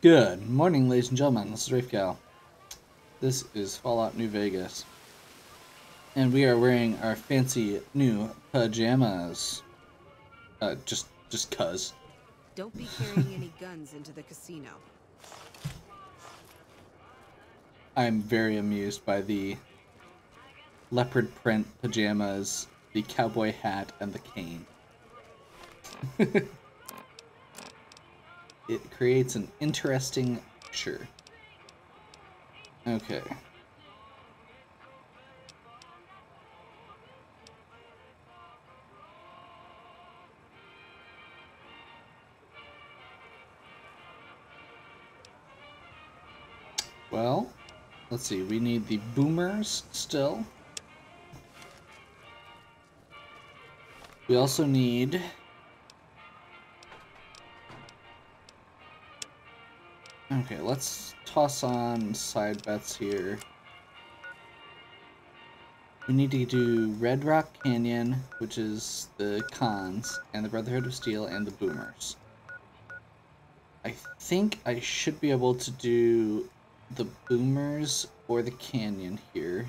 Good morning, ladies and gentlemen. This is Rafegal. This is Fallout New Vegas. And we are wearing our fancy new pajamas. Just cuz. Don't be carrying any guns into the casino. I'm very amused by the leopard print pajamas, the cowboy hat, and the cane. It creates an interesting picture. Okay. Well, let's see. We need the boomers still. We also need okay, let's toss on side bets here. We need to do Red Rock Canyon, which is the cons, and the Brotherhood of Steel and the boomers. I think I should be able to do the boomers or the canyon here.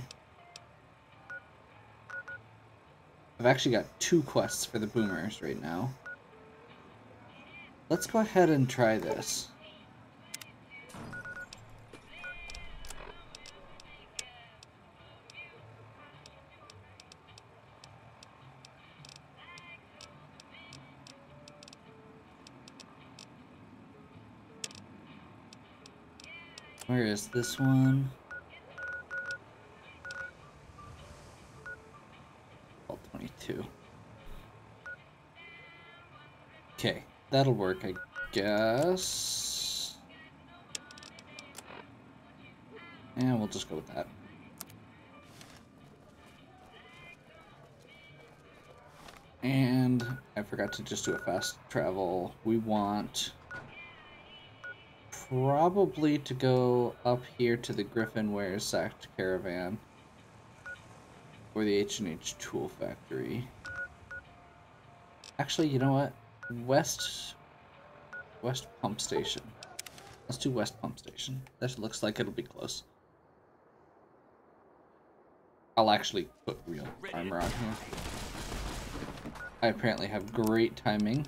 I've actually got 2 quests for the boomers right now. Let's go ahead and try this. Where is this one? 22. Okay, that'll work, I guess. And we'll just go with that. And I forgot to just do a fast travel. We want probably to go up here to the Griffin Wares Sacked Caravan or the H&H Tool Factory. Actually, you know what? West Pump Station. Let's do West Pump Station. That looks like it'll be close. I'll actually put real armor on here. I apparently have great timing.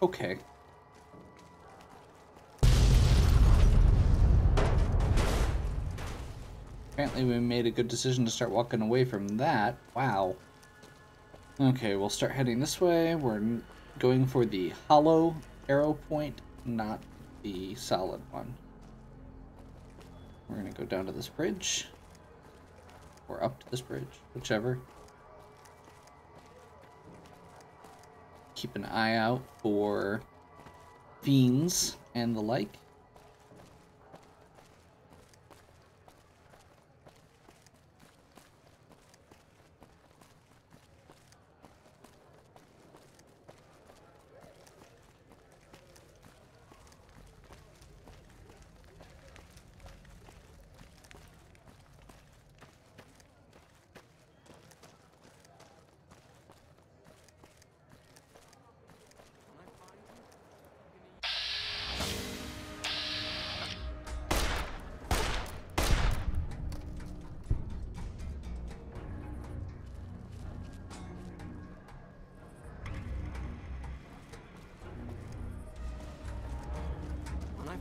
Okay. Apparently we made a good decision to start walking away from that. Wow. Okay, we'll start heading this way. We're going for the hollow arrow point, not the solid one. We're gonna go down to this bridge. Or up to this bridge, whichever. Keep an eye out for fiends and the like.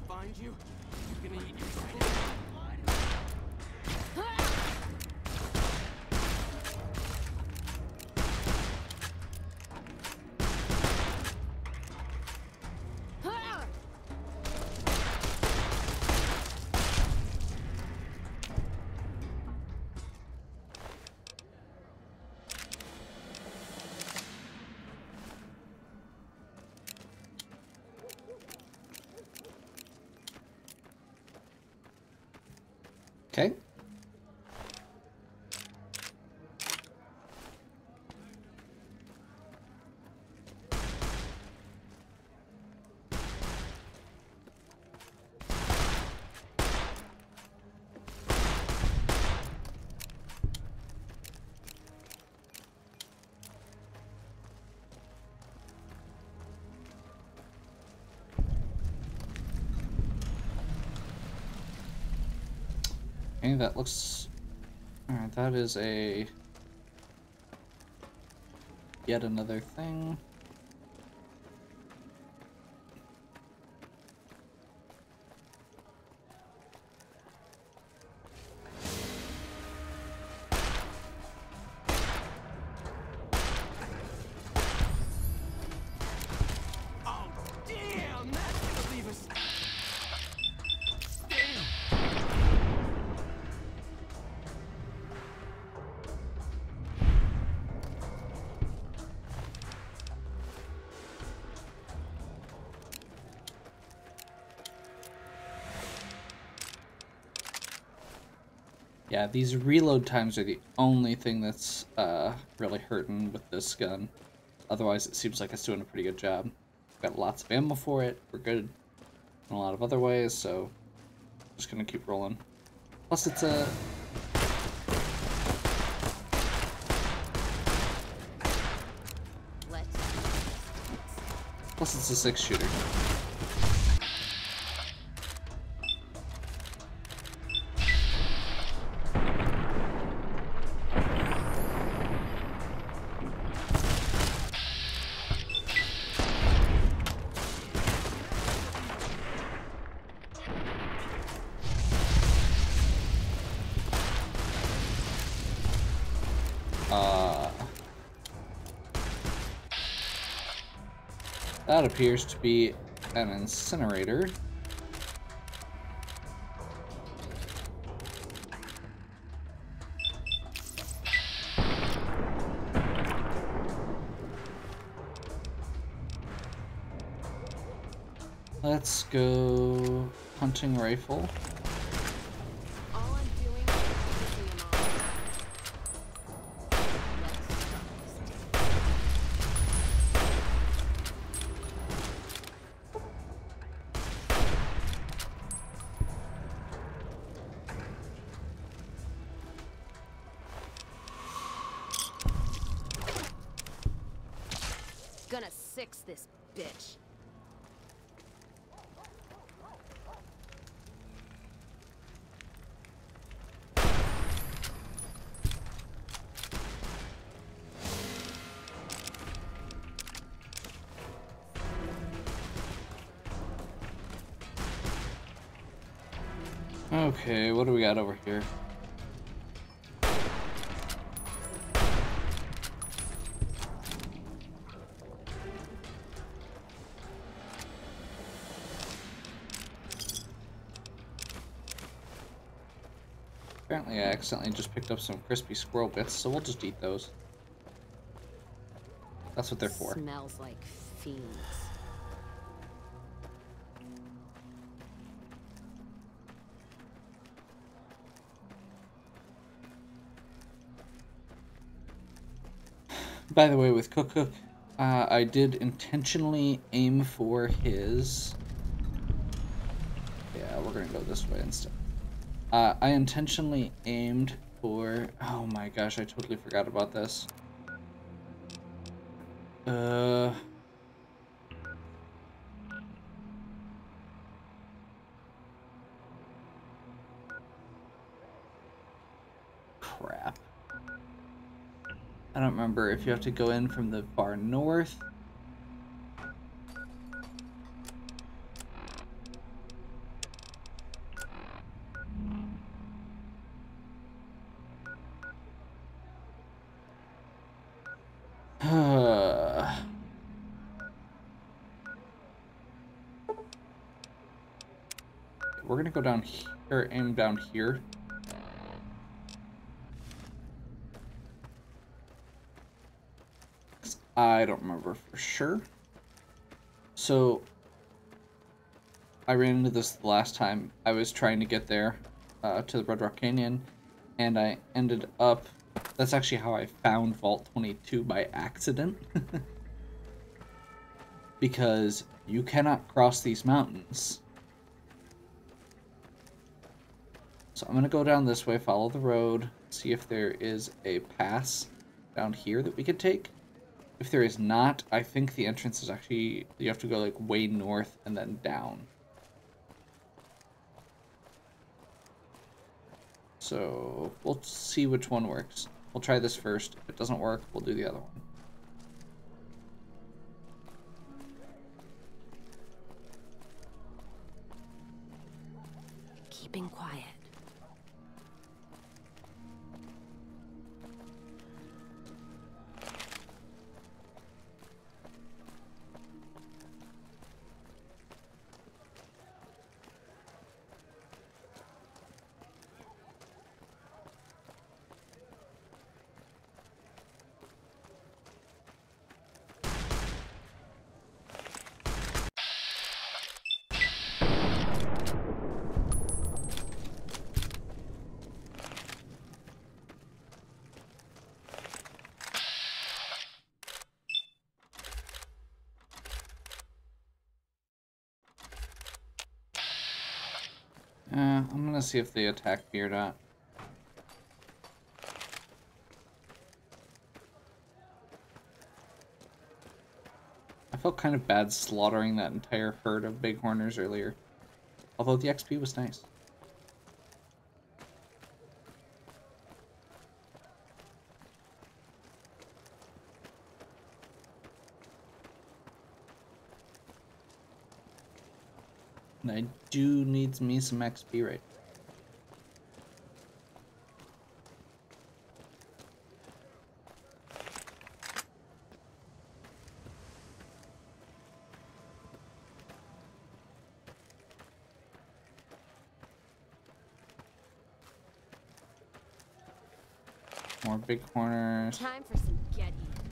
Find you, you're gonna eat your friend. Okay. Okay, that looks... Alright, that is a... Yet another thing. Oh, damn! That's gonna leave us. Damn! Yeah, these reload times are the only thing that's really hurting with this gun. Otherwise, it seems like it's doing a pretty good job. Got lots of ammo for it. We're good in a lot of other ways, so just gonna keep rolling. Plus, it's a... Plus, it's a 6-shooter. That appears to be an incinerator. Let's go hunting rifle. All I'm doing is focusing him on. Let's start this. Gonna six this bitch. Okay, what do we got over here? Apparently I accidentally just picked up some crispy squirrel bits, so we'll just eat those. That's what they're for. Smells like fiends. By the way, with Cook Cook, I did intentionally aim for his... Yeah, we're gonna go this way instead. I intentionally aimed for... Oh my gosh, I totally forgot about this. Crap. I don't remember if you have to go in from the far north. We're gonna go down here, aim down here. I don't remember for sure. So I ran into this the last time I was trying to get there. to the Red Rock Canyon, and I ended up. That's actually how I found Vault 22 by accident. Because you cannot cross these mountains. So I'm going to go down this way, follow the road, see if there is a pass down here that we could take. If there is not, I think the entrance is actually, you have to go like way north and then down. So we'll see which one works. We'll try this first. If it doesn't work, we'll do the other one. Keeping quiet. I'm gonna see if they attack me or not. I felt kind of bad slaughtering that entire herd of bighorners earlier. Although the XP was nice. And I do need me some XP right. More bighorners. Time for some get even.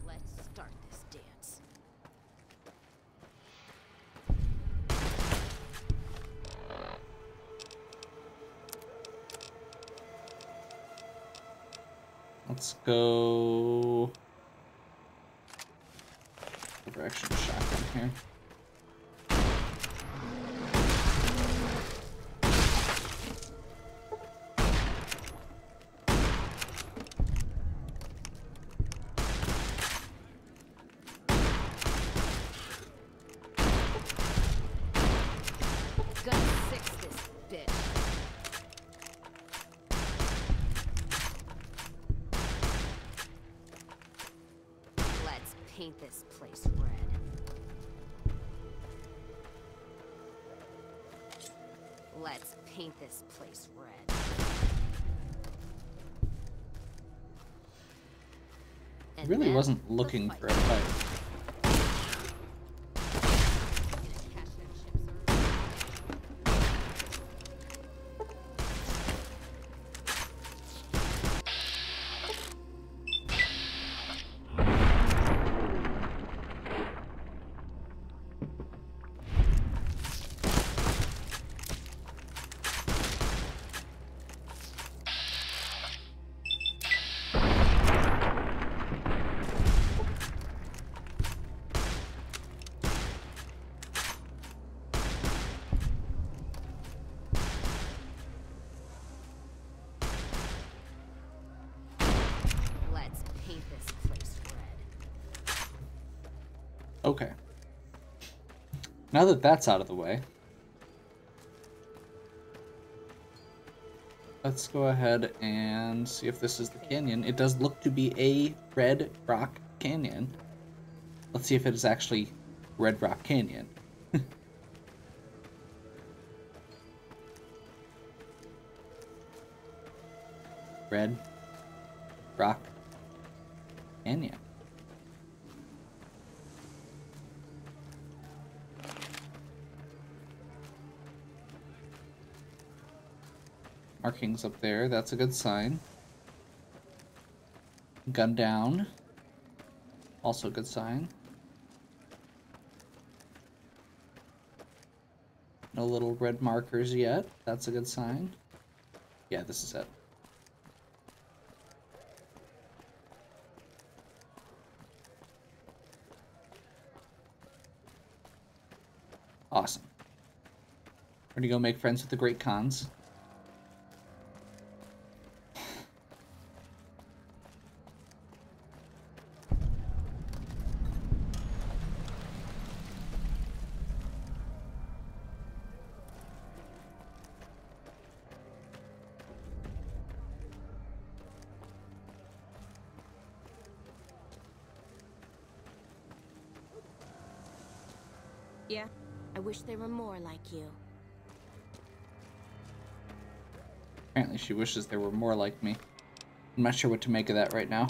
Let's start this dance. Let's go. Action shotgun here. Gonna fix this bitch. Let's paint this place red. Let's paint this place red. I And really then wasn't the looking fight. for a fight. Gonna cash that ship, sir. Let's paint this place red. Okay. Now that that's out of the way, let's go ahead and see if this is the canyon. It does look to be a Red Rock Canyon. Let's see if it is actually Red Rock Canyon. Red Rock Canyon. Markings up there, that's a good sign. Gun down. Also a good sign. No little red markers yet. That's a good sign. Yeah, this is it. Awesome. Ready to go make friends with the great cons. Yeah, I wish they were more like you. Apparently she wishes there were more like me. I'm not sure what to make of that right now.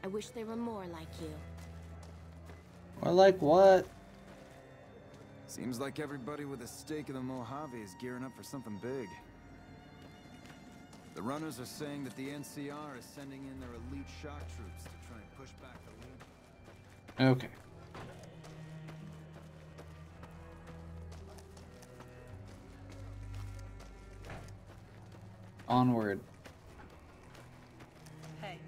I wish they were more like you. Or like what? Seems like everybody with a stake in the Mojave is gearing up for something big. The runners are saying that the NCR is sending in their elite shock troops to try and push back the Legion. Okay. Onward. Hey.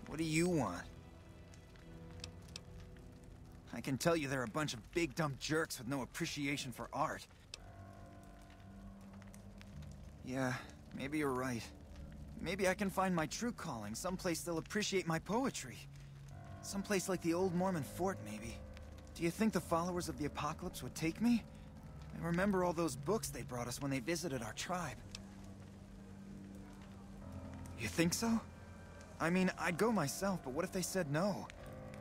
What do you want? I can tell you they're a bunch of big dumb jerks with no appreciation for art. Yeah, maybe you're right. Maybe I can find my true calling, someplace they'll appreciate my poetry. Someplace like the old Mormon fort, maybe. Do you think the followers of the apocalypse would take me? I remember all those books they brought us when they visited our tribe. You think so? I mean, I'd go myself, but what if they said no?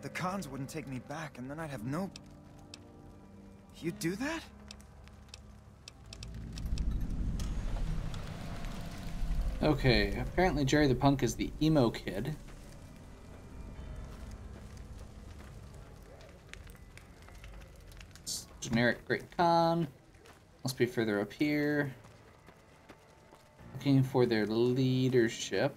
The cons wouldn't take me back, and then I'd have no... You'd do that? Okay, apparently Jerry the Punk is the emo kid. It's generic Great Khan. Must be further up here. Looking for their leadership.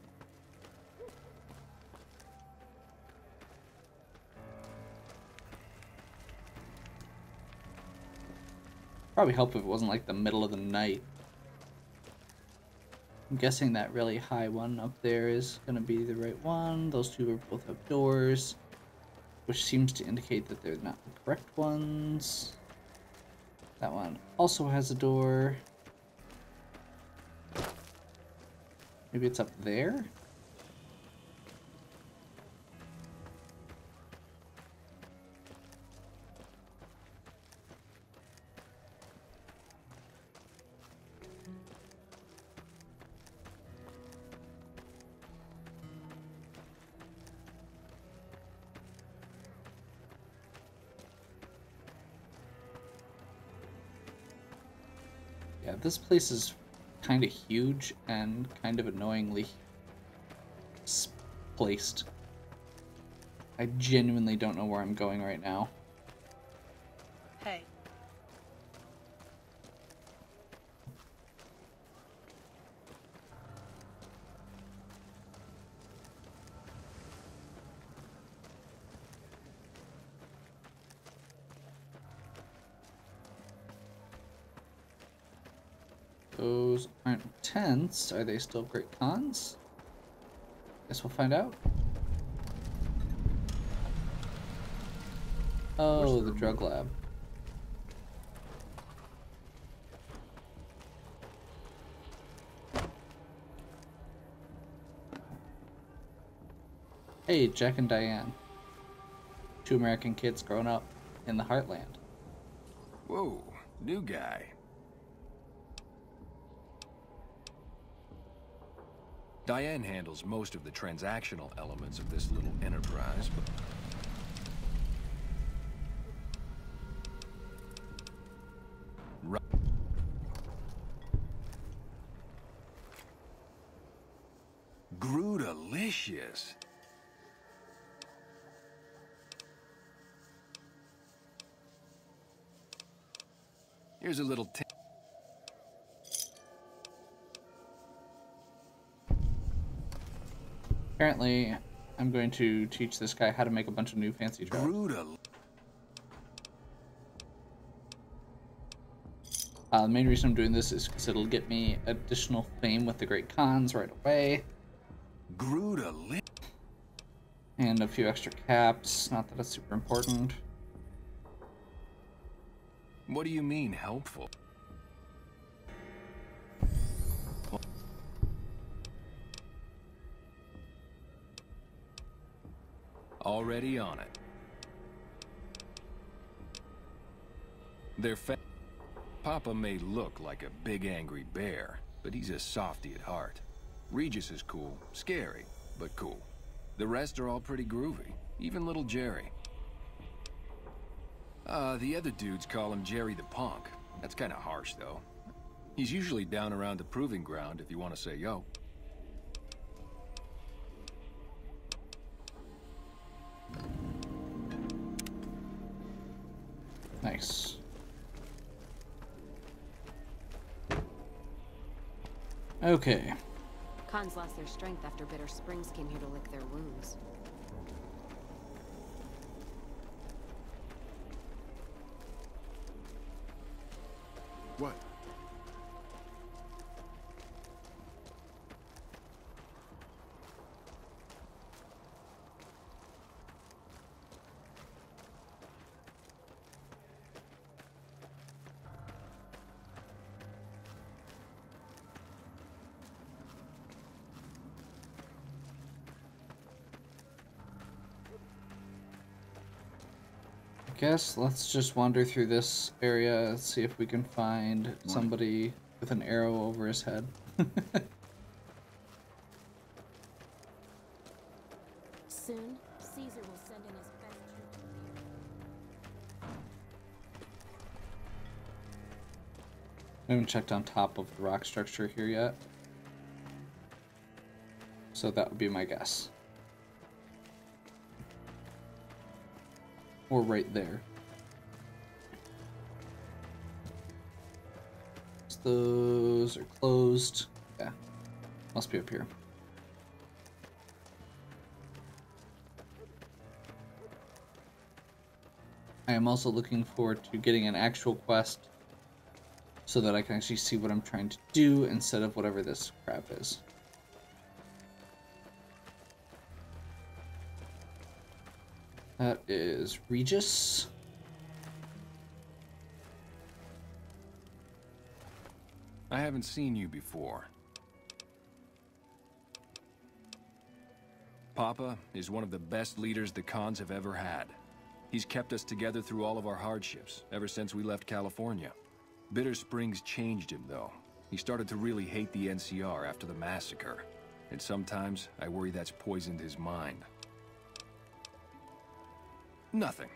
Probably help if it wasn't like the middle of the night. I'm guessing that really high one up there is going to be the right one. Those two are both have doors, which seems to indicate that they're not the correct ones. That one also has a door. Maybe it's up there? Yeah, this place is kind of huge and kind of annoyingly placed. I genuinely don't know where I'm going right now. Hey. Those aren't tents. Are they still Great Khans? Guess we'll find out. Oh, the drug lab. Hey, Jack and Diane. two American kids growing up in the heartland. Whoa, new guy. Diane handles most of the transactional elements of this little enterprise, but... Delicious. Here's a little tip. Apparently, I'm going to teach this guy how to make a bunch of new fancy drugs. The main reason I'm doing this is because it'll get me additional fame with the Great Khans right away. And a few extra caps. Not that it's super important. What do you mean, helpful? Already on it. Papa may look like a big angry bear, but he's a softy at heart. Regis is cool, scary, but cool. The rest are all pretty groovy, even little Jerry. The other dudes call him Jerry the Punk. That's kind of harsh, though. He's usually down around the proving ground if you want to say yo. Nice. Okay. Khans lost their strength after Bitter Springs came here to lick their wounds. What? Guess let's just wander through this area and see if we can find somebody with an arrow over his head. Soon, Caesar will send in his best troops. I haven't checked on top of the rock structure here yet. So that would be my guess. Or right there. Those are closed. Yeah, must be up here. I am also looking forward to getting an actual quest so that I can actually see what I'm trying to do instead of whatever this crap is. That is Regis. I haven't seen you before. Papa is one of the best leaders the Khans have ever had. He's kept us together through all of our hardships, ever since we left California. Bitter Springs changed him, though. He started to really hate the NCR after the massacre. And sometimes, I worry that's poisoned his mind. Nothing.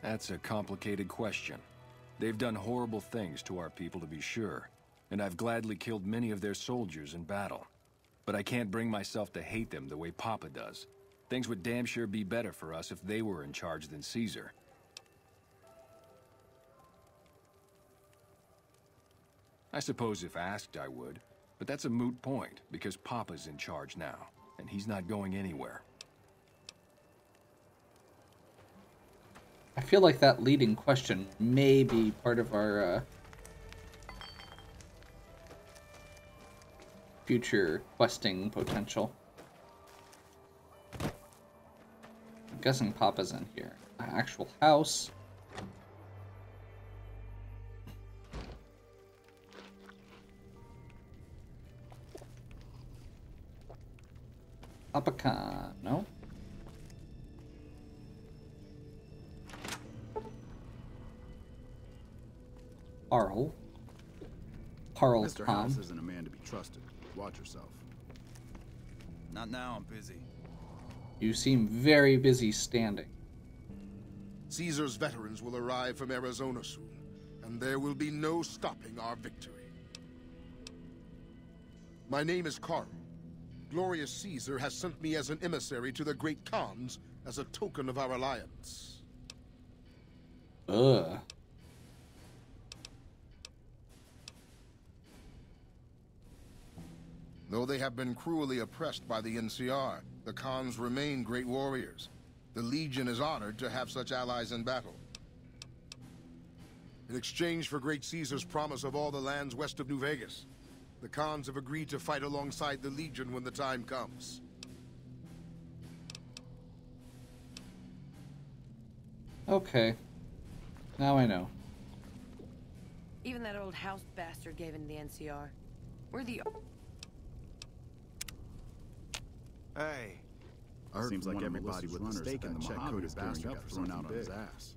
That's a complicated question. They've done horrible things to our people, to be sure, and I've gladly killed many of their soldiers in battle. But I can't bring myself to hate them the way Papa does. Things would damn sure be better for us if they were in charge than Caesar. I suppose if asked, I would, but that's a moot point, because Papa's in charge now. And he's not going anywhere. I feel like that leading question may be part of our future questing potential. I'm guessing Papa's in here. An actual house. Papa Khan, no? Carl. Carl Mr. Khan. House isn't a man to be trusted. Watch yourself. Not now, I'm busy. You seem very busy standing. Caesar's veterans will arrive from Arizona soon, and there will be no stopping our victory. My name is Carl. Glorious Caesar has sent me as an emissary to the great Khans as a token of our alliance. Ugh. Though they have been cruelly oppressed by the NCR, the Khans remain great warriors. The Legion is honored to have such allies in battle. In exchange for Great Caesar's promise of all the lands west of New Vegas, the Khans have agreed to fight alongside the Legion when the time comes. Okay. Now I know. Even that old house bastard gave in the NCR. We're the... Hey. I heard Seems from like one of everybody Melissa's with a runners stake in that the check Mojave coded bastard got got thrown thrown out out on his big. ass.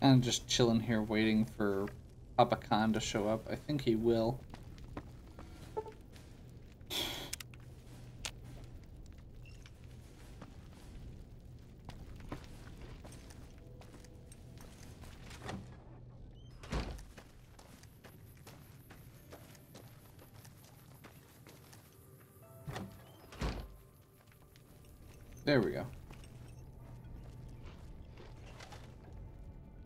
I'm just chilling here waiting for Papa Khan to show up. I think he will. There we go.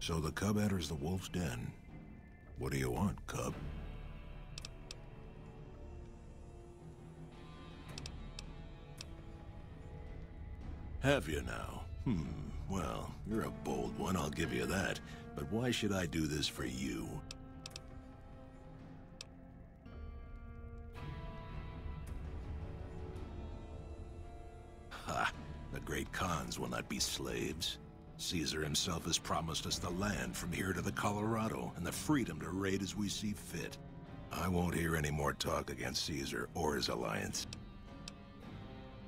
So the cub enters the wolf's den. What do you want, cub? Have you now? Well, you're a bold one, I'll give you that. But why should I do this for you? Ha! The great Khans will not be slaves. Caesar himself has promised us the land from here to the Colorado and the freedom to raid as we see fit. I won't hear any more talk against Caesar or his alliance.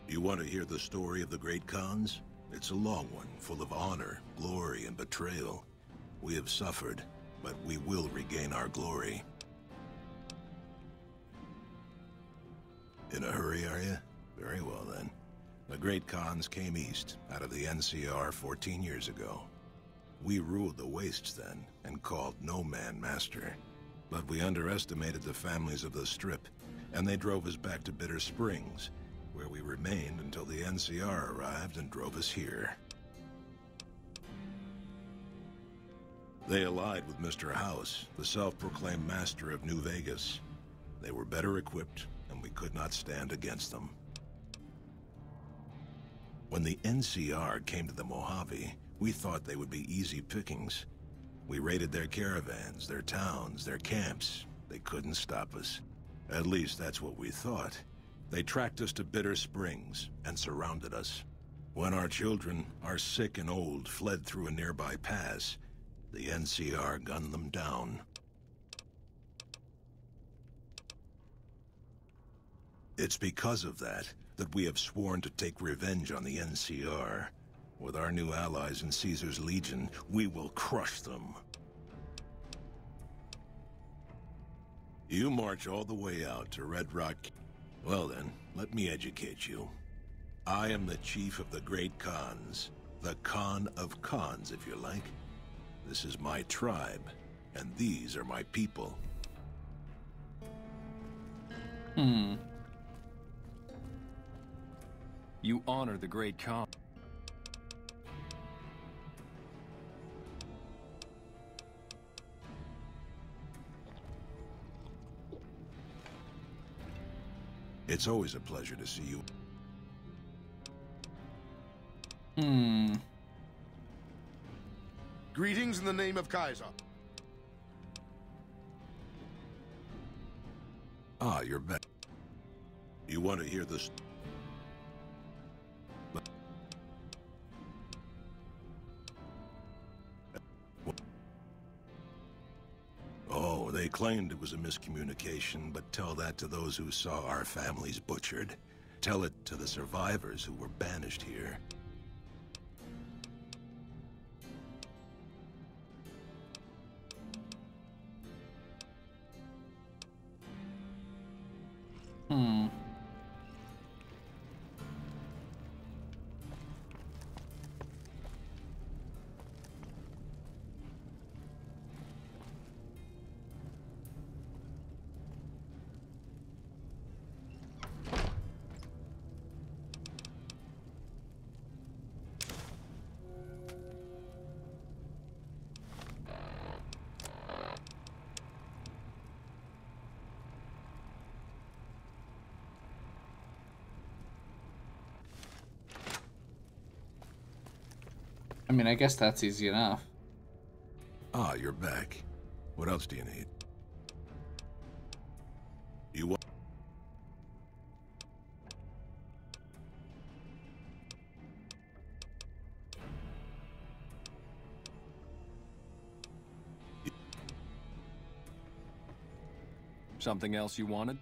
You want to hear the story of the great Khans? It's a long one, full of honor, glory, and betrayal. We have suffered, but we will regain our glory. In a hurry, are you? Very well, then. The great Khans came east, out of the NCR 14 years ago. We ruled the wastes then, and called no man master. But we underestimated the families of the Strip, and they drove us back to Bitter Springs, where we remained until the NCR arrived and drove us here. They allied with Mr. House, the self-proclaimed master of New Vegas. They were better equipped, and we could not stand against them. When the NCR came to the Mojave, we thought they would be easy pickings. We raided their caravans, their towns, their camps. They couldn't stop us. At least that's what we thought. They tracked us to Bitter Springs and surrounded us. When our children, our sick and old, fled through a nearby pass, the NCR gunned them down. It's because of that we have sworn to take revenge on the NCR. With our new allies in Caesar's Legion, we will crush them. You march all the way out to Red Rock. Well then, let me educate you. I am the chief of the great Khans. The Khan of Khans, if you like. This is my tribe, and these are my people. You honor the great Khan. It's always a pleasure to see you. Greetings in the name of Kaiser. Ah, you're back. You want to hear this? claimed it was a miscommunication, but tell that to those who saw our families butchered. Tell it to the survivors who were banished here. I mean, I guess that's easy enough. Ah, you're back. What else do you need? You want... Something else you wanted?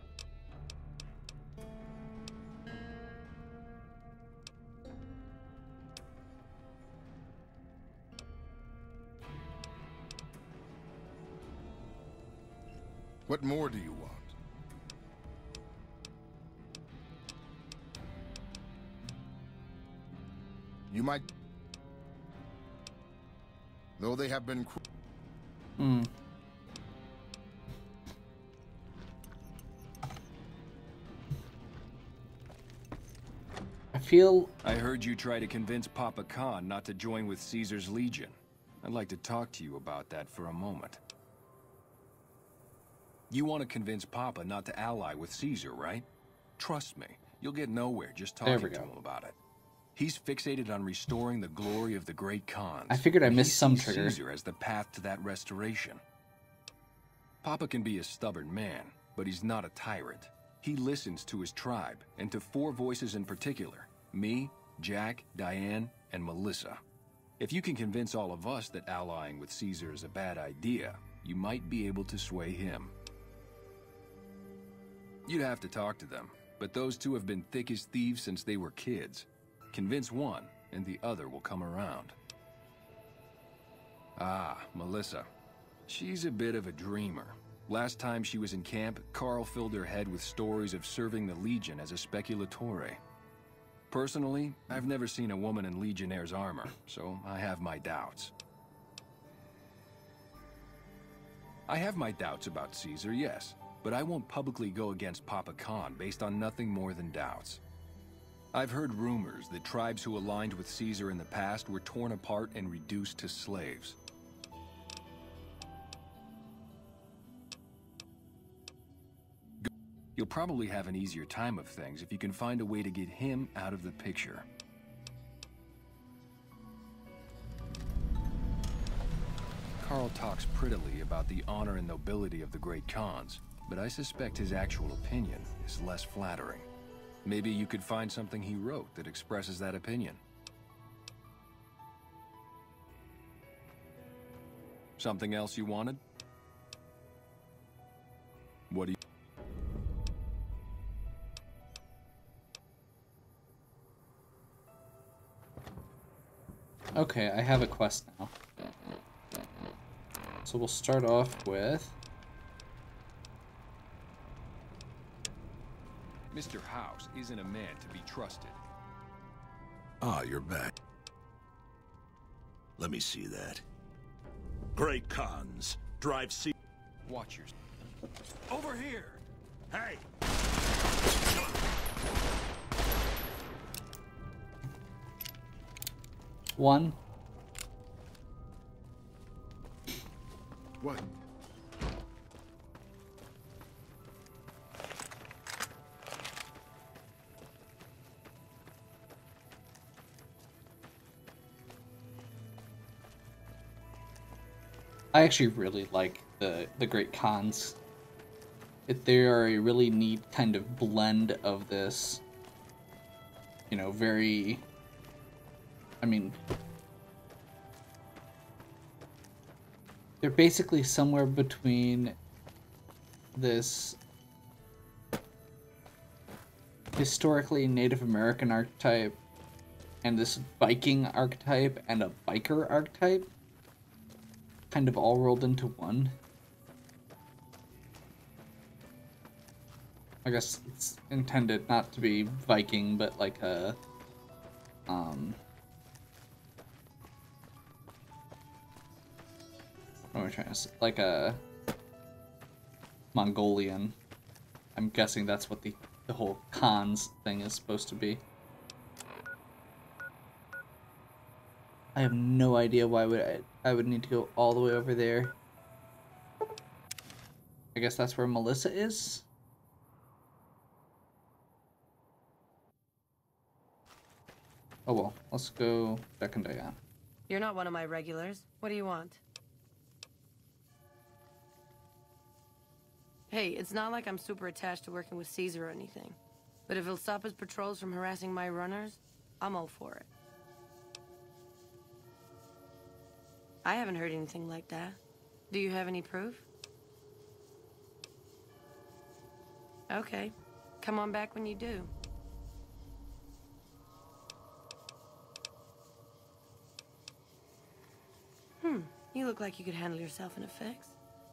What more do you want? You might... Though they have been... I heard you try to convince Papa Khan not to join with Caesar's Legion. I'd like to talk to you about that for a moment. You want to convince Papa not to ally with Caesar, right? Trust me, you'll get nowhere just talking to him about it. He's fixated on restoring the glory of the great Khans. I figured I missed some trigger. Caesar as the path to that restoration. Papa can be a stubborn man, but he's not a tyrant. He listens to his tribe, and to 4 voices in particular. Me, Jack, Diane, and Melissa. If you can convince all of us that allying with Caesar is a bad idea, you might be able to sway him. You'd have to talk to them, but those 2 have been thick as thieves since they were kids. Convince one, and the other will come around. Ah, Melissa. She's a bit of a dreamer. Last time she was in camp, Carl filled her head with stories of serving the Legion as a speculatore. Personally, I've never seen a woman in Legionnaire's armor, so I have my doubts. I have my doubts about Caesar, yes, but I won't publicly go against Papa Khan based on nothing more than doubts. I've heard rumors that tribes who aligned with Caesar in the past were torn apart and reduced to slaves. You'll probably have an easier time of things if you can find a way to get him out of the picture. Carl talks prettily about the honor and nobility of the great Khans, but I suspect his actual opinion is less flattering. Maybe you could find something he wrote that expresses that opinion. Something else you wanted? What do you... Okay, I have a quest now. So we'll start off with... Mr. House isn't a man to be trusted. Ah, you're back. Let me see that. Great Khans, drive sea... Watch yours. Over here! Hey! One. What? I actually really like the Great Khans. They are a really neat kind of blend of this, you know, very... I mean, they're basically somewhere between this historically Native American archetype and this Viking archetype and a biker archetype kind of all rolled into one. I guess it's intended not to be Viking, but like a what am I trying to say? Like a Mongolian. I'm guessing that's what the whole cons thing is supposed to be. I have no idea why I would need to go all the way over there. I guess that's where Melissa is. Oh well, let's go back and Diane. You're not one of my regulars. What do you want? Hey, it's not like I'm super attached to working with Caesar or anything. But if it'll stop his patrols from harassing my runners, I'm all for it. I haven't heard anything like that. Do you have any proof? Okay. Come on back when you do. You look like you could handle yourself in a fix.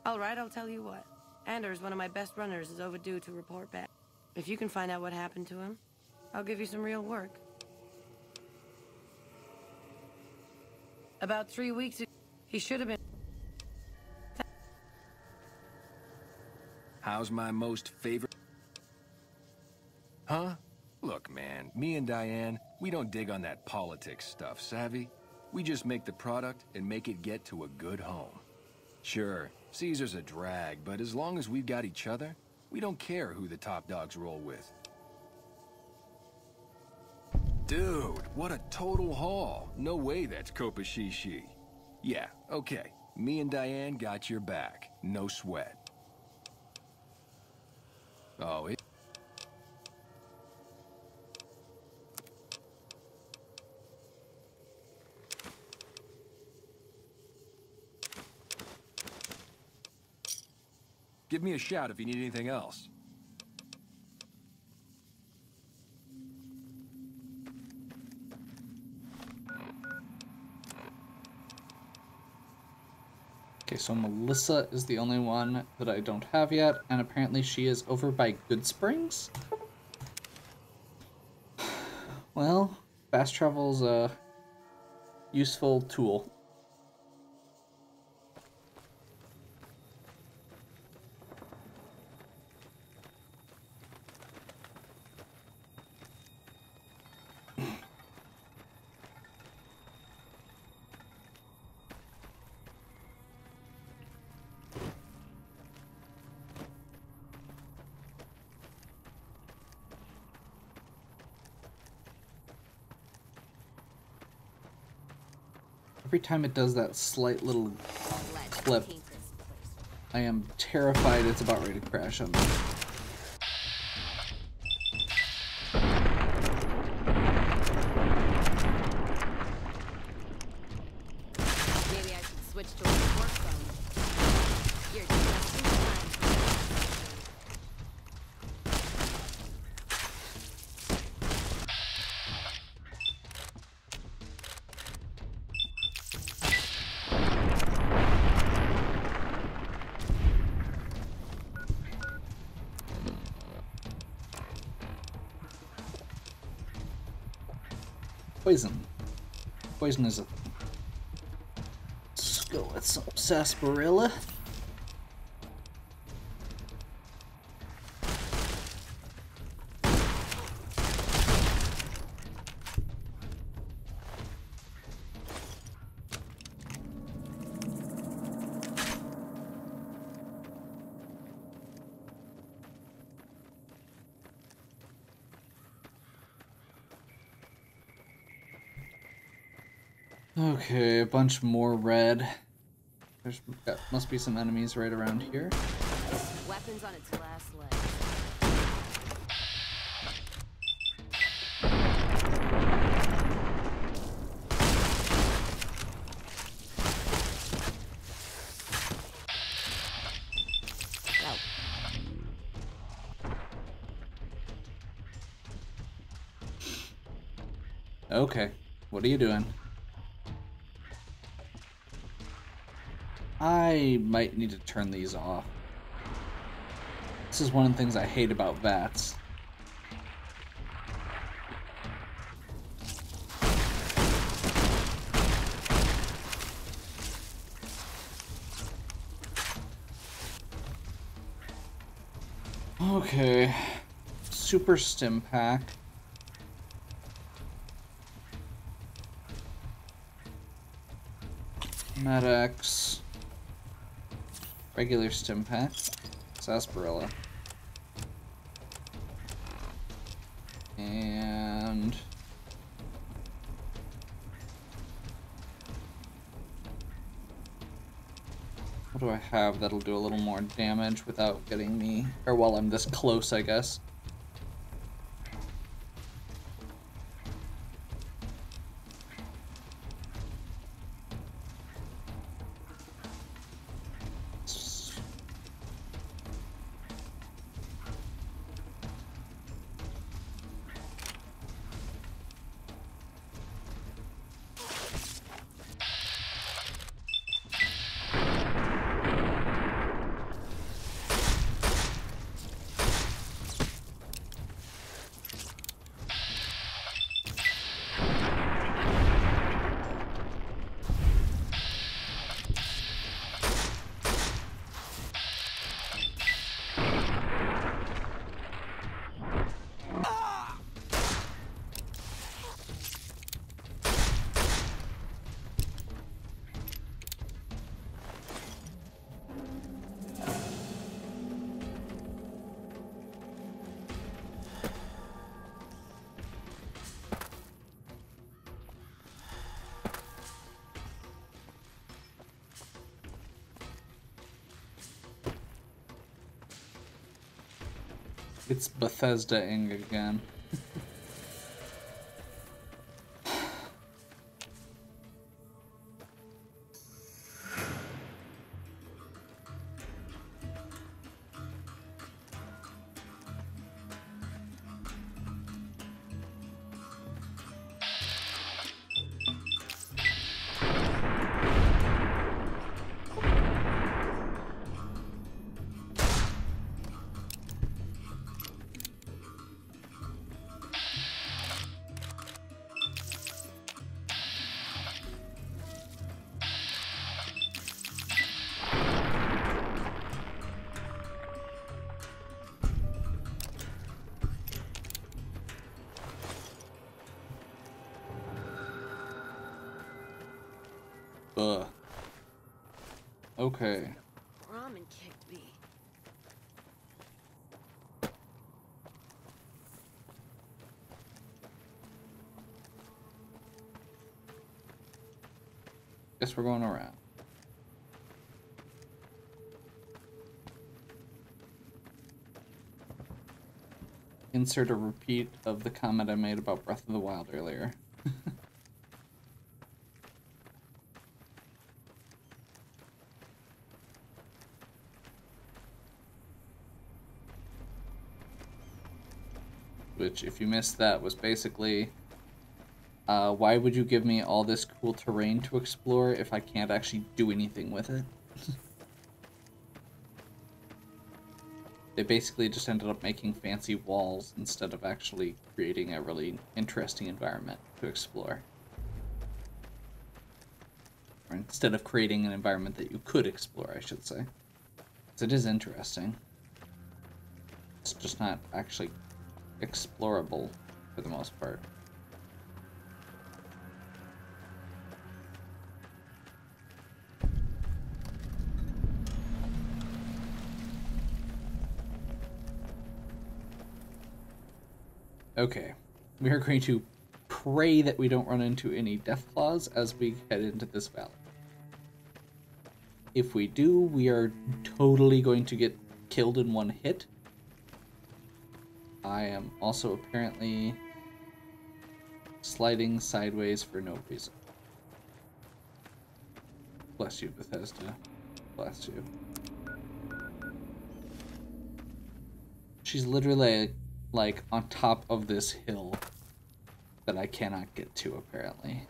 All right, I'll tell you what. Anders, one of my best runners, is overdue to report back. If you can find out what happened to him, I'll give you some real work. About 3 weeks ago, he should have been... How's my most favorite? Huh? Look, man, me and Diane, we don't dig on that politics stuff, savvy? We just make the product and make it get to a good home. Sure, Caesar's a drag, but as long as we've got each other, we don't care who the top dogs roll with. Dude, what a total haul. No way that's Kopashishi. Yeah, okay. Me and Diane got your back. No sweat. Oh, it... Give me a shout if you need anything else. Okay, so Melissa is the only one that I don't have yet, and apparently she is over by Good Springs? Well, fast travel's a useful tool. Every time it does that slight little clip, I am terrified it's about ready to crash on me. Maybe I should switch to a work phone. You're just in time. Poison. Poison is a thing. Let's go with some sarsaparilla. Okay, a bunch more red. There's must be some enemies right around here. Weapons on its last leg. Okay. What are you doing? I might need to turn these off. This is one of the things I hate about VATS. Okay. Super Stim Pack. Med-X. Regular Stim Pack. Sarsaparilla. And... what do I have that'll do a little more damage without getting me... or while I'm this close, I guess. It's Bethesda ing again. Ugh. Okay. Ramen kicked me. Guess we're going around. Insert a repeat of the comment I made about Breath of the Wild earlier. Which, if you missed that, was basically, why would you give me all this cool terrain to explore if I can't actually do anything with it? They basically just ended up making fancy walls instead of actually creating a really interesting environment to explore. Or instead of creating an environment that you could explore, I should say. Because it is interesting. It's just not actually explorable for the most part. Okay, we are going to pray that we don't run into any deathclaws as we head into this valley. If we do, we are totally going to get killed in one hit. I am also apparently sliding sideways for no reason. Bless you, Bethesda. Bless you. She's literally like on top of this hill. that I cannot get to, apparently.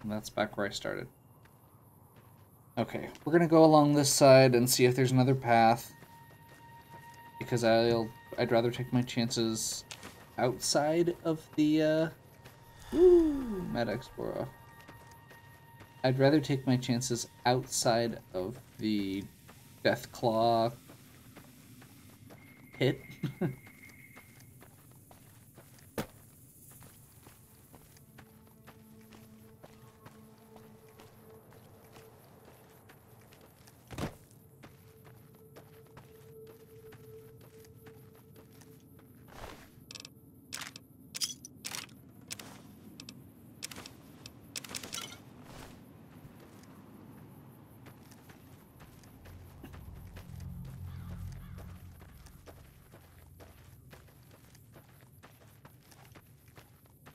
And that's back where I started. Okay, we're gonna go along this side and see if there's another path. Because I'd rather take my chances outside of the Meta Explorer. I'd rather take my chances outside of the Deathclaw pit.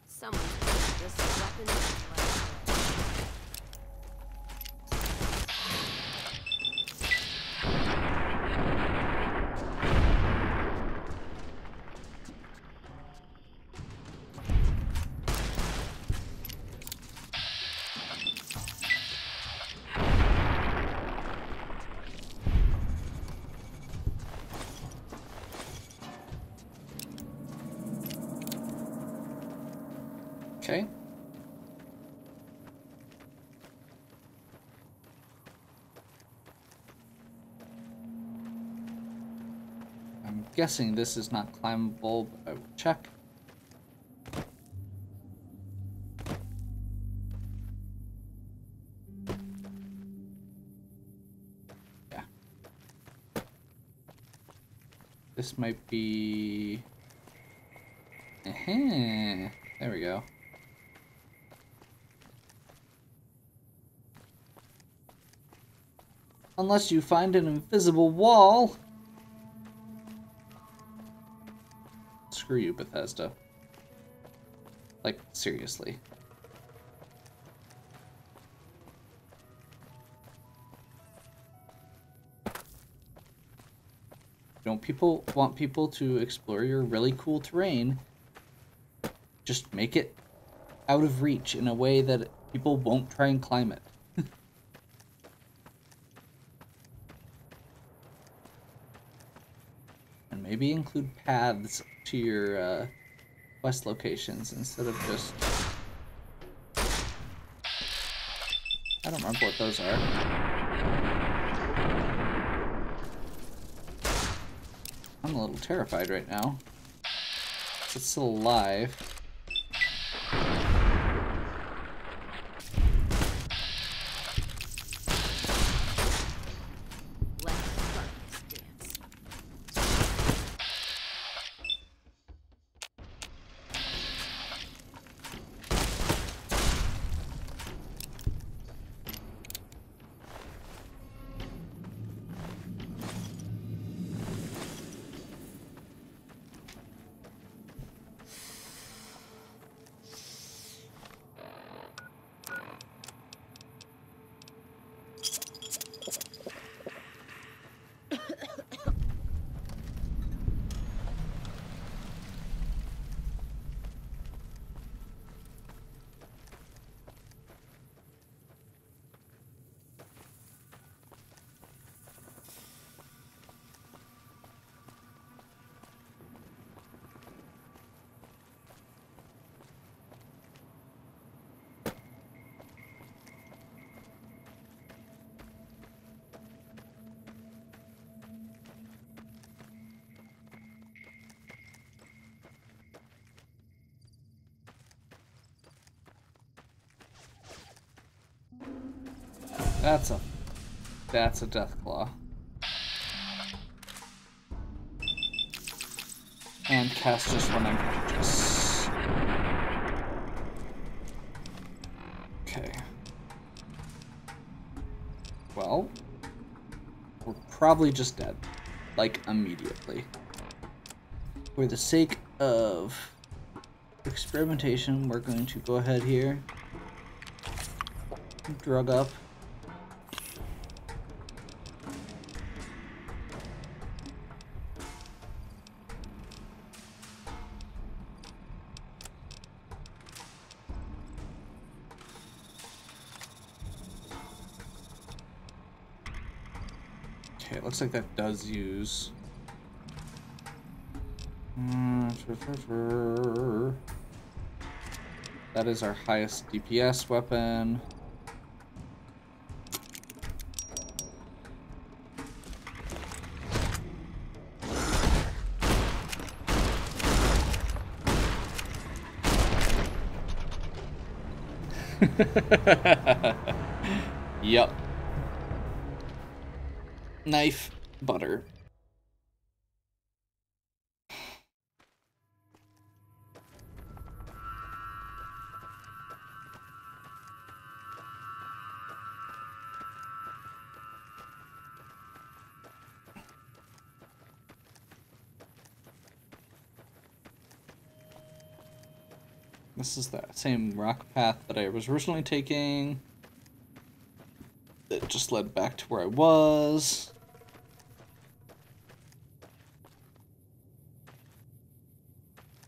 Someone this weapon is Okay. I'm guessing this is not climbable, but I will check. Yeah. This might be... There we go. Unless you find an invisible wall. Screw you, Bethesda. Like, seriously. Don't people want people to explore your really cool terrain? Just make it out of reach in a way that people won't try and climb it. And maybe include paths to your quest locations instead of just... I don't remember what those are. I'm a little terrified right now. It's still alive. That's a Deathclaw. And cast just when I'm conscious. Okay. Well, we're probably just dead. Like, immediately. For the sake of experimentation, we're going to go ahead here. Drug up. Okay, it looks like that does use... That is our highest DPS weapon. Yup. Knife, butter. This is that same rock path that I was originally taking. It just led back to where I was.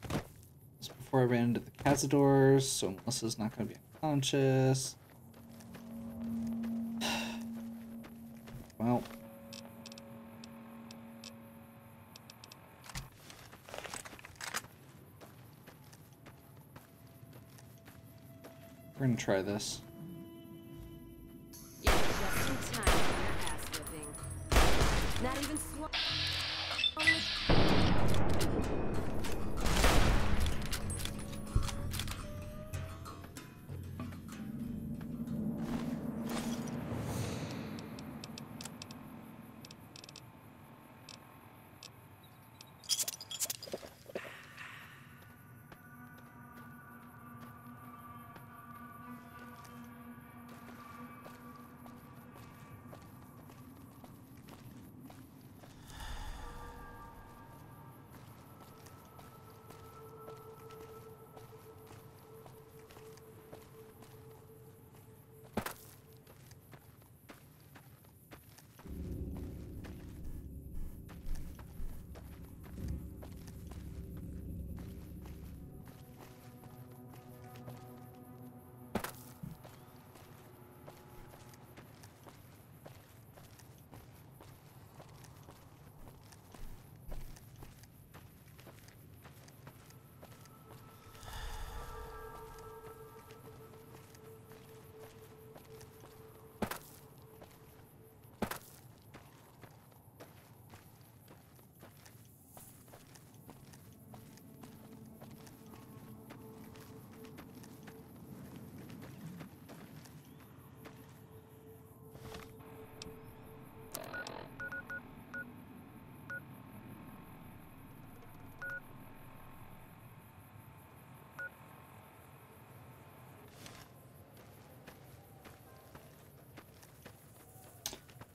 This is before I ran into the cazadors, so Melissa's not going to be unconscious. Well. We're going to try this. You're just in time for your ass whipping. Not even slow.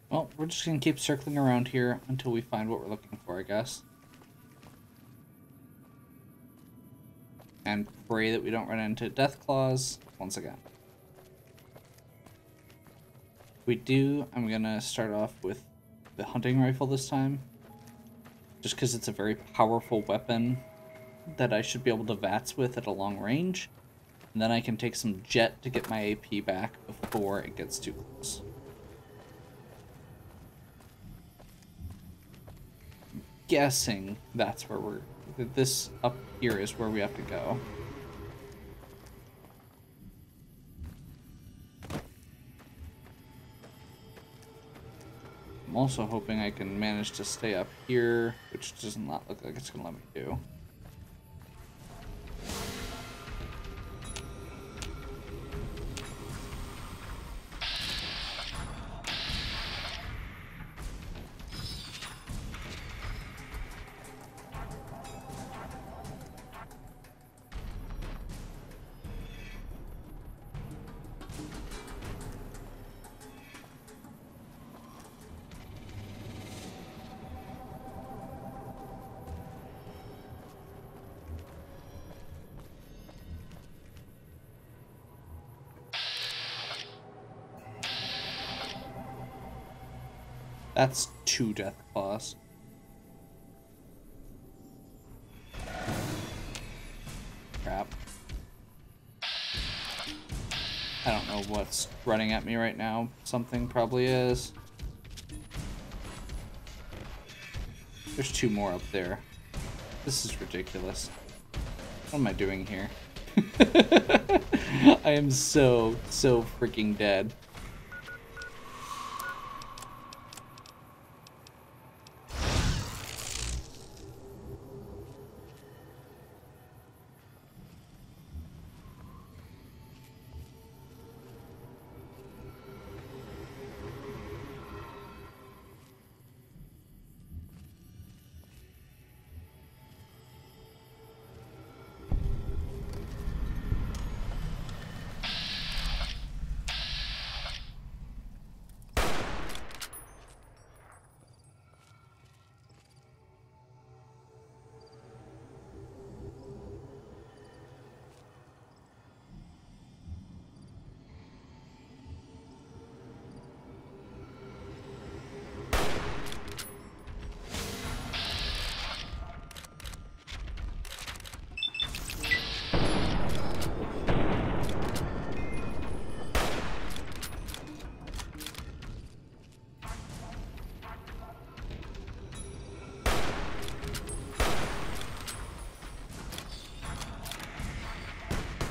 Well, we're just going to keep circling around here until we find what we're looking for, I guess. And pray that we don't run into death claws once again. If we do, I'm going to start off with the hunting rifle this time. Just because it's a very powerful weapon that I should be able to VATS with at a long range. And then I can take some jet to get my AP back before it gets too close. Guessing that's where this up here is where we have to go. I'm also hoping I can manage to stay up here, which does not look like it's gonna let me do. That's 2 death claws. Crap. I don't know what's running at me right now. Something probably is. There's 2 more up there. This is ridiculous. What am I doing here? I am so freaking dead.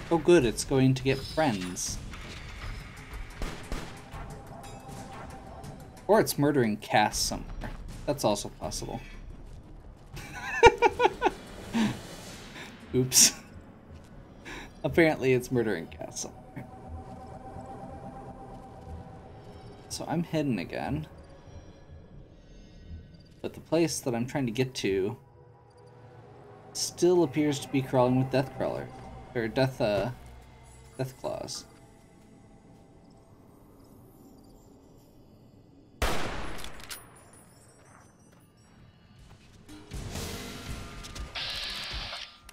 Oh good, it's going to get friends. Or it's murdering Cass somewhere. That's also possible. Oops. Apparently it's murdering Cass somewhere. So I'm hidden again. But the place that I'm trying to get to still appears to be crawling with death crawler. Or death claws.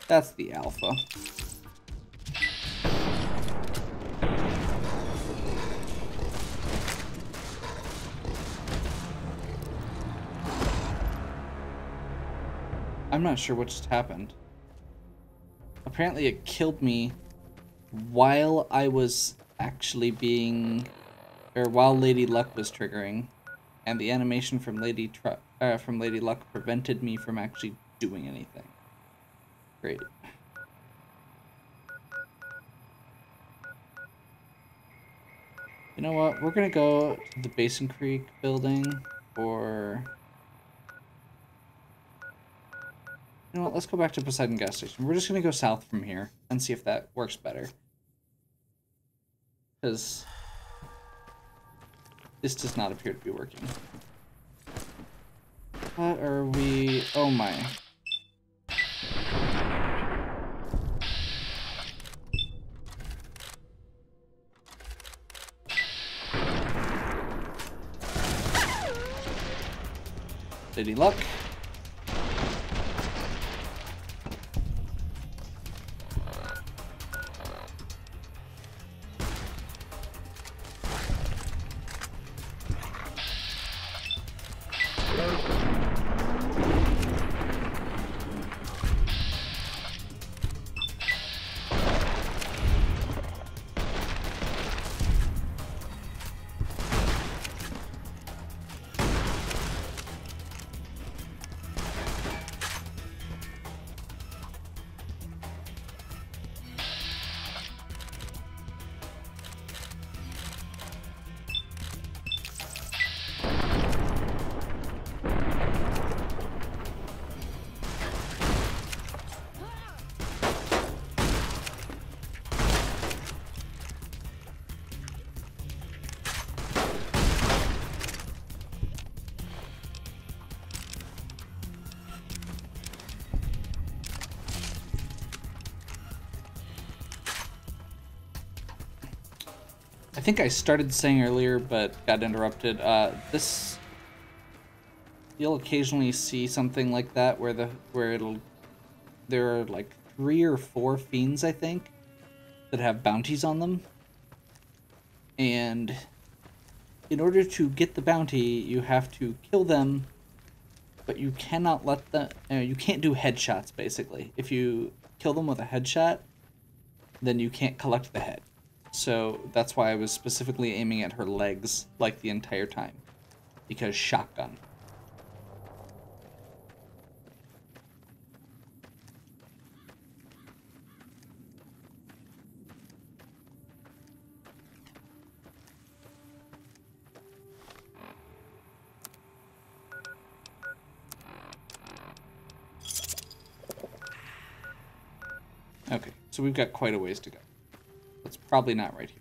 That's the alpha. I'm not sure what just happened. Apparently it killed me while I was actually being, or while Lady Luck was triggering, and the animation from Lady Luck prevented me from actually doing anything. Great. You know what? We're gonna go to the Basin Creek building, or you know what? Let's go back to Poseidon gas station. We're just gonna go south from here and see if that works better. Because this does not appear to be working. What are we? Oh my. Lady Luck. I think I started saying earlier, but got interrupted. You'll occasionally see something like that where there are like 3 or 4 fiends, I think, that have bounties on them, and in order to get the bounty, you have to kill them, but you cannot let them. You can't do headshots. Basically, if you kill them with a headshot, then you can't collect the head. So that's why I was specifically aiming at her legs like the entire time, because shotgun. Okay, so we've got quite a ways to go. That's probably not right here.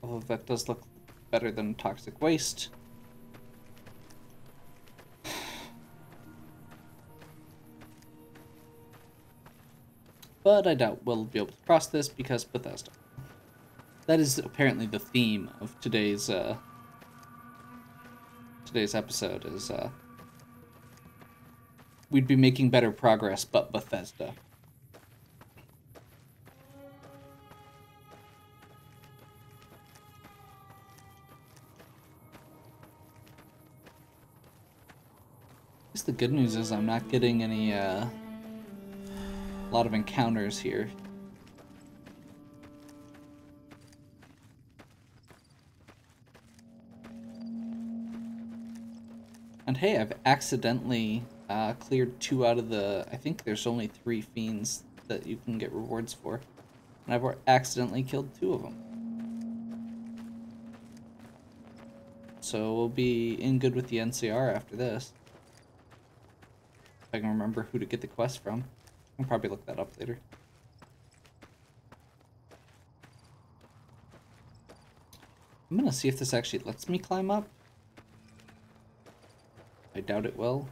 Although that does look better than toxic waste. But I doubt we'll be able to cross this because Bethesda. That is apparently the theme of today's episode is we'd be making better progress, but Bethesda. I guess the good news is I'm not getting any a lot of encounters here. And hey, I've accidentally cleared 2 out of the... I think there's only 3 fiends that you can get rewards for. And I've accidentally killed 2 of them. So we'll be in good with the NCR after this. If I can remember who to get the quest from. I'll probably look that up later. I'm gonna see if this actually lets me climb up. I doubt it will.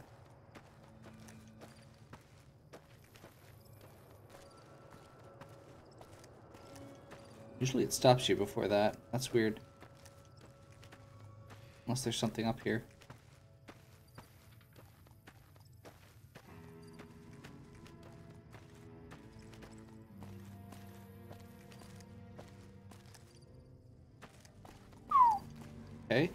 Usually it stops you before that. That's weird. Unless there's something up here. Okay.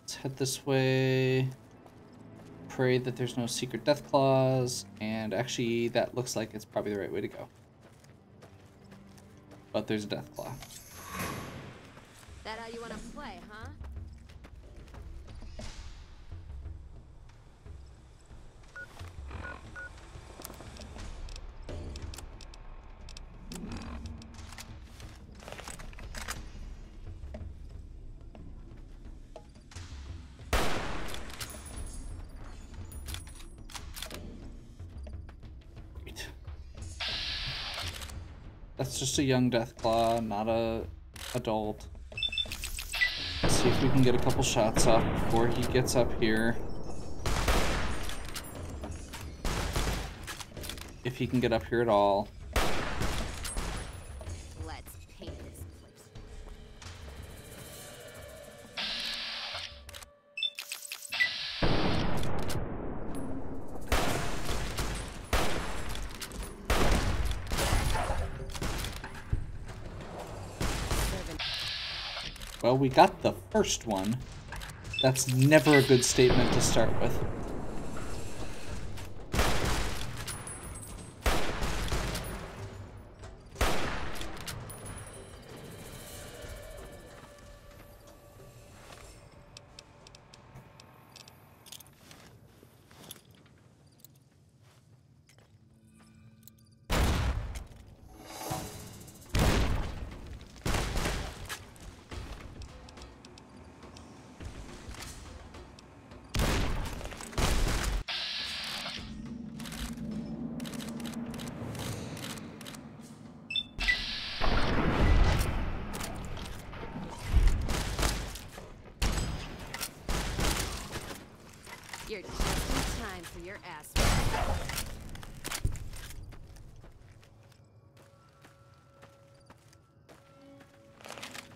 Let's head this way. Pray that there's no secret death claws, and actually that looks like it's probably the right way to go. But there's a death claw. That how you wanna play, huh? That's just a young Deathclaw, not a adult. Let's see if we can get a couple shots off before he gets up here. If he can get up here at all. Let's paint this place. Well, we got the first one. That's never a good statement to start with. You're just in time for your ass.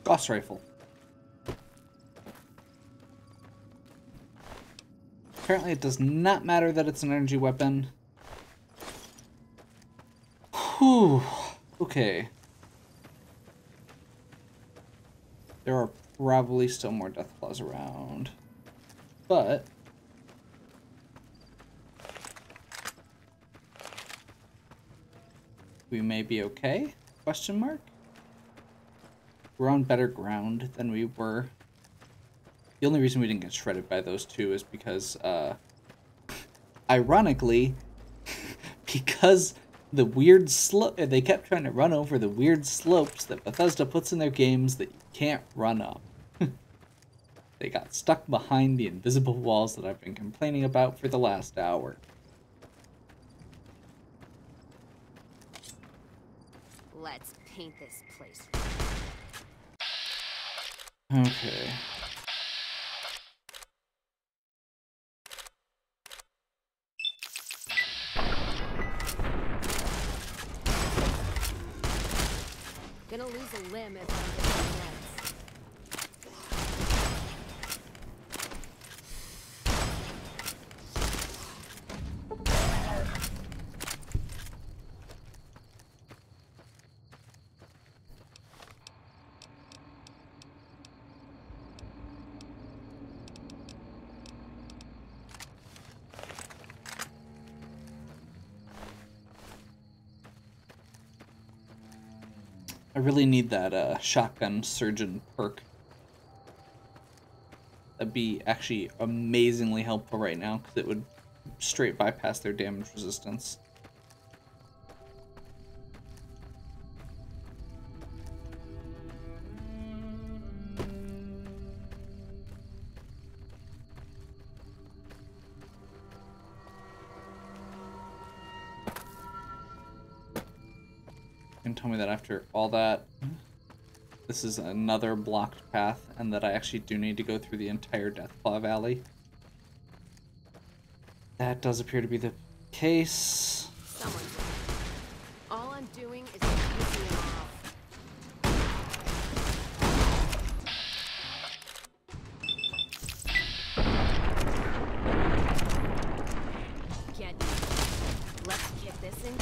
Gauss rifle. Apparently it does not matter that it's an energy weapon. Whew. Okay. There are probably still more Deathclaws around. But we may be okay? Question mark? We're on better ground than we were. The only reason we didn't get shredded by those two is because, ironically, because the weird slope, they kept trying to run over the weird slopes that Bethesda puts in their games that you can't run up. They got stuck behind the invisible walls that I've been complaining about for the last hour. Let's paint this place. Okay. Gonna lose a limb if I'm getting next. I really need that shotgun surgeon perk. That'd be actually amazingly helpful right now, because it would straight bypass their damage resistance. And tell me that after all that, this is another blocked path, and that I actually do need to go through the entire Deathclaw Valley. That does appear to be the case. Someone. All I'm doing is pissing him off. Get me. Let's get this in.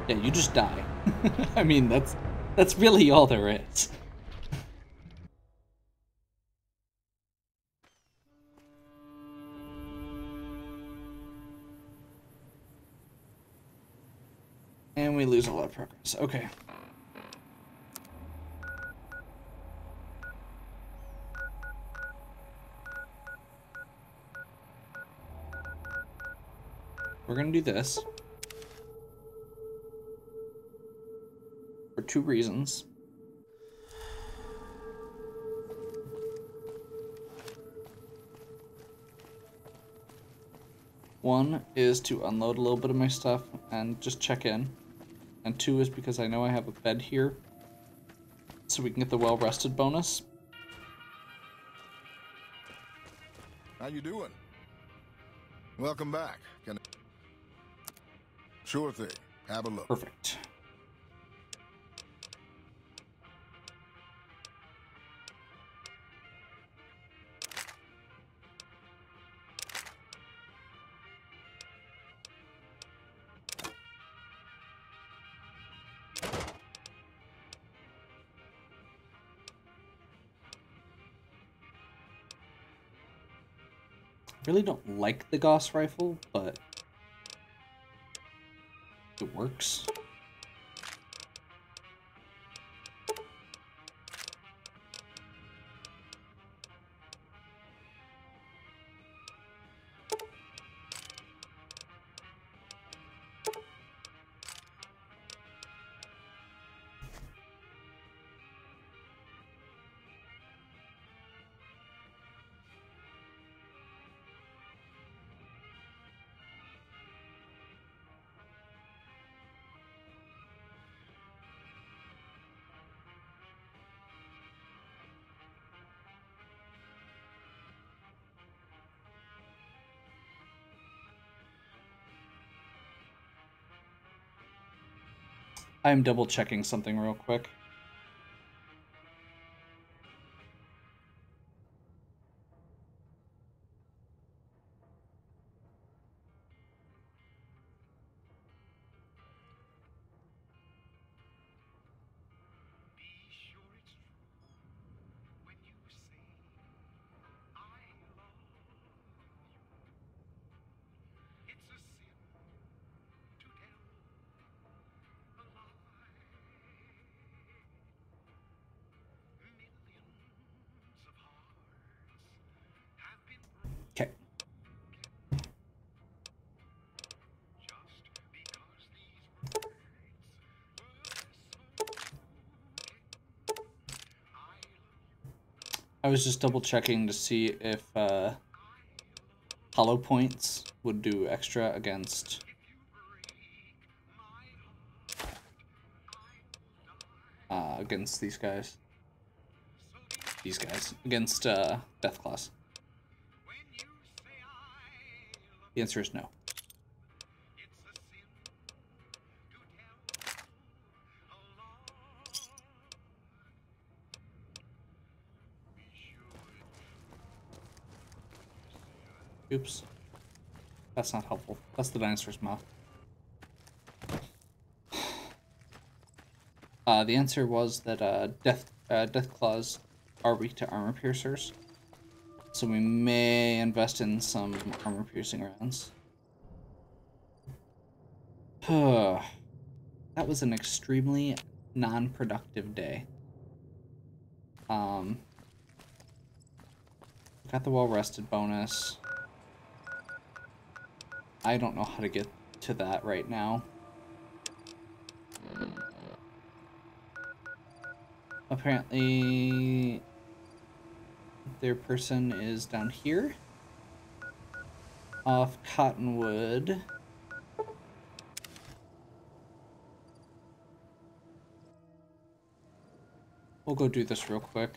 Yeah, you just die. I mean, that's really all there is. And we lose a lot of progress. Okay. We're gonna do this. For two reasons. One is to unload a little bit of my stuff and just check in. And two is because I know I have a bed here, so we can get the well-rested bonus. How you doing? Welcome back. Sure thing. Have a look. Perfect. Really don't like the Gauss rifle, but it works. I'm double checking something real quick. I was just double checking to see if hollow points would do extra against these guys. Against death claws. The answer is no. Oops. That's not helpful. That's the dinosaur's mouth. The answer was that death claws are weak to armor piercers. So we may invest in some armor piercing rounds. That was an extremely non-productive day. Got the well-rested bonus. I don't know how to get to that right now. Apparently, their person is down here. Off Cottonwood. We'll go do this real quick.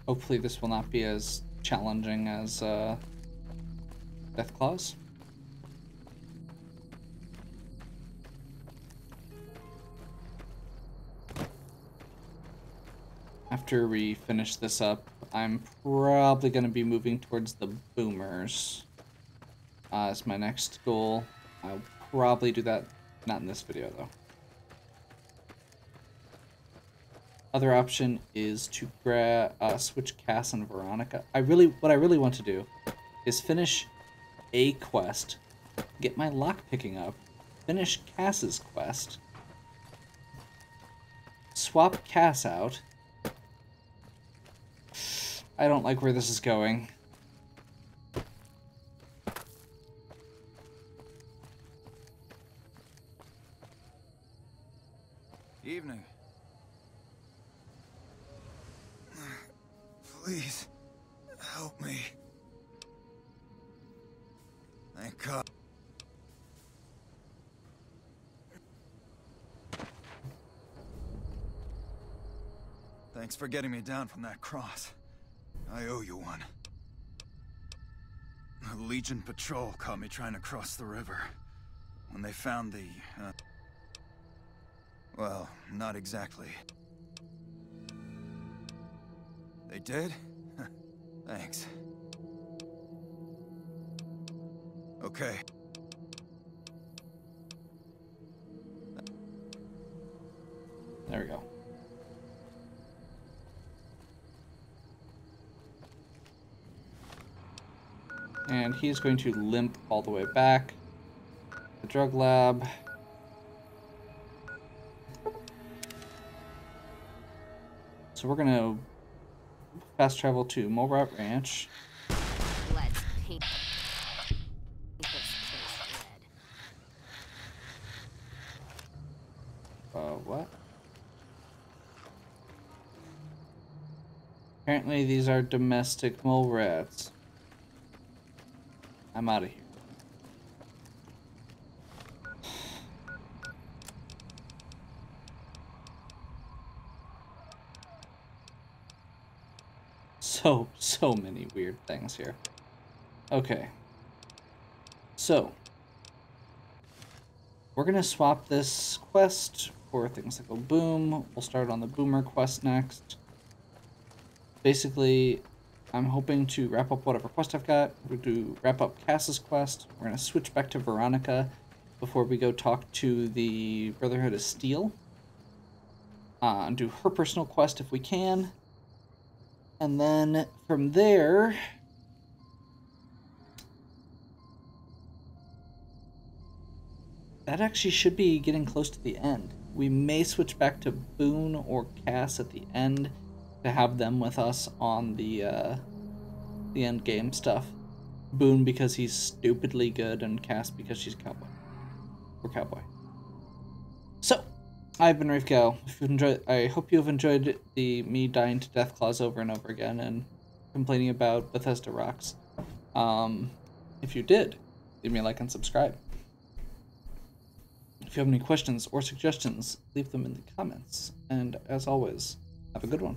Hopefully this will not be as challenging as Death Claws. After we finish this up, I'm probably going to be moving towards the boomers as my next goal. I'll probably do that, not in this video though. Other option is to switch Cass and Veronica. What I really want to do is finish a quest, get my lock picking up, finish Cass's quest, swap Cass out. I don't like where this is going. Evening. Please, help me. Thank God. Thanks for getting me down from that cross. I owe you one. The Legion patrol caught me trying to cross the river. When they found the, well, not exactly. They did? Thanks. Okay. There we go. And he's going to limp all the way back. The drug lab. So we're gonna fast travel to Mole Rat Ranch. Let's paint this place red. What? Apparently these are domestic mole rats. I'm out of here. So many weird things here. Okay. So, we're gonna swap this quest for things that go boom. We'll start on the boomer quest next. Basically, I'm hoping to wrap up whatever quest I've got. We'll do wrap up Cass's quest. We're gonna switch back to Veronica before we go talk to the Brotherhood of Steel. And do her personal quest if we can. And then from there, that actually should be getting close to the end. We may switch back to Boone or Cass at the end to have them with us on the end game stuff. Boone because he's stupidly good, and Cass because she's cowboy. We're cowboy. So, I've been Rafegal. If you enjoyed, I hope you have enjoyed the me dying to death claws over and over again and complaining about Bethesda rocks. If you did, leave me a like and subscribe. If you have any questions or suggestions, leave them in the comments. And as always, have a good one.